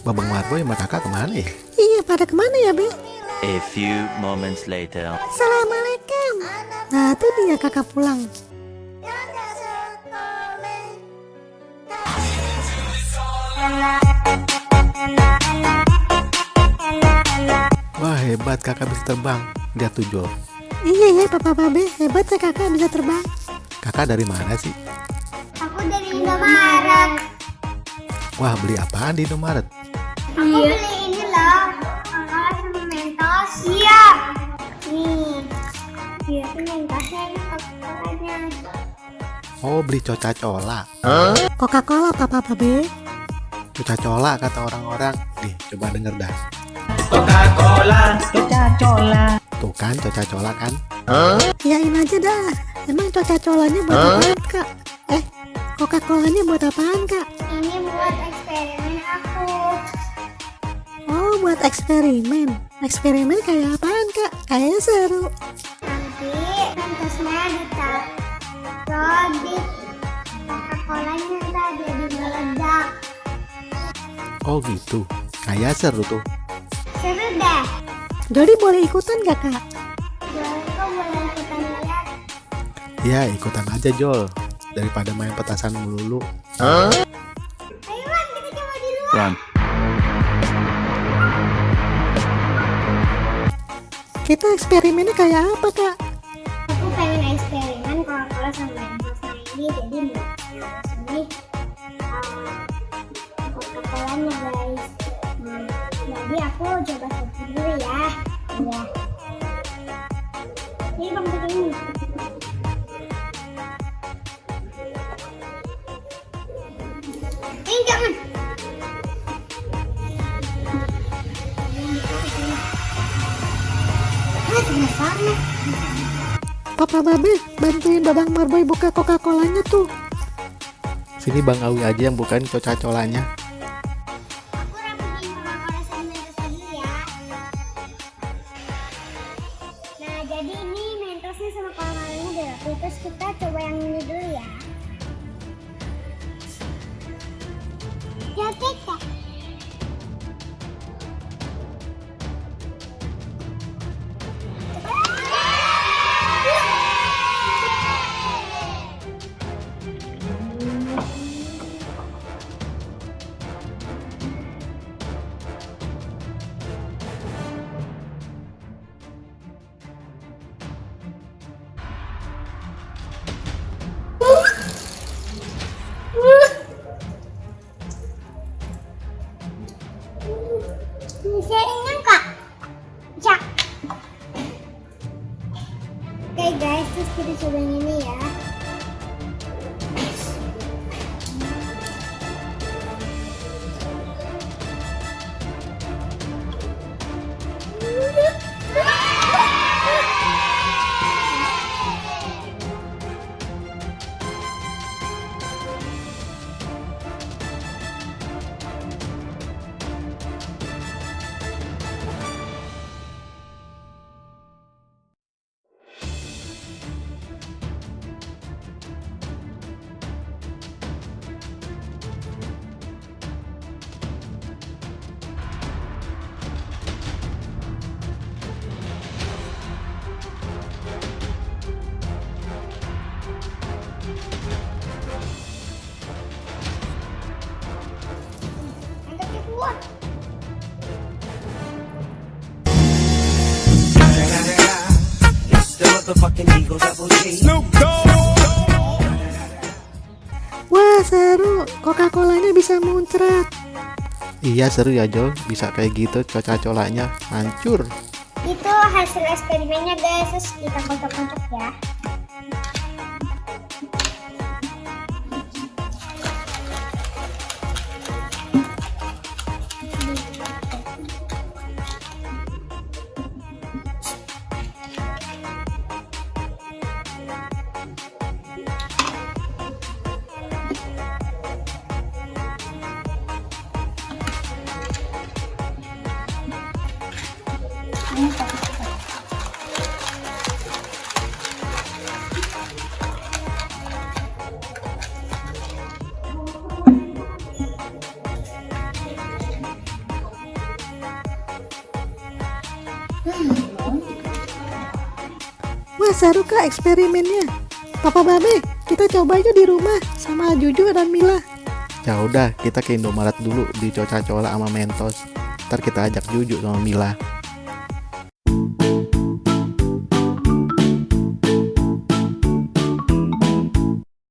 Babang Marboy sama kakak kemana ya? Iya, pada kemana ya, Be? A few moments later. Assalamualaikum. Nah, itu dia kakak pulang. Wah, hebat kakak bisa terbang. Lihat tuh Jol. Iya ya, Papa Babe, hebat ya kakak bisa terbang. Kakak dari mana sih? Aku dari Indomaret. Wah, beli apaan di Indomaret? Aku beli ini loh, Coca-Cola sama Mentos. Iya. Nih. Iya, ini Mentosnya, ini Coca-Colanya. Oh, beli Coca-Cola. Coca-Cola, Papa Babe. Coca-Cola kata orang-orang. Nih, coba denger dah. Tuh kan, Coca-Cola kan? Iyain aja dah. Emang Coca-Colanya buat apaan, Kak? Coca-Colanya buat apaan, Kak? Ini buat eksperimen aku. Oh, buat eksperimen. Eksperimen kayak apaan, Kak? Kayaknya seru. Nanti Mentosnya ditaruh di Coca-Colanya, ntar jadi meledak. Oh gitu. Kayak seru tuh. Seru deh. Jadi boleh ikutan gak, Kak? Kau boleh ikutan lihat. Ya, ikutan aja Jol. Daripada main petasan melulu. Ayo Wan, kita coba di luar. Run. Kita eksperimennya kayak apa, Kak? Aku pengen eksperimen Coca-Cola sama Mentosnya ini, jadi mulutnya sini Coca-Colanya guys. Jadi aku coba satu dulu ya. Ya. Ini bang begini. Ini jangan. Sama-sama. Papa Babe, bantuin Babang Marboy buka Coca-Colanya tuh. Sini Bang Awi aja yang bukain Coca-Colanya. Aku rapihin Coca-Cola sama Mentosnya dulu ya. Nah, jadi ini Mentosnya sama Coca-Colanya udah rapi. Terus kita coba yang ini dulu ya. Jadi Kak. Bisa ingin Kak? Cak. Oke guys, terus kita coba yang ini ya. Angkat keluar. Wah, seru. Coca-Colanya bisa muncrat. Iya seru ya Jol. Bisa kayak gitu Coca-Colanya. Hancur. Itu hasil eksperimennya guys, terus kita kocok-kocok ya. Wah seru kak eksperimennya. Papa Babe, kita coba aja di rumah sama Juju dan Mila. Ya udah, kita ke Indomaret dulu beli Coca-Cola sama Mentos. Ntar kita ajak Juju sama Mila.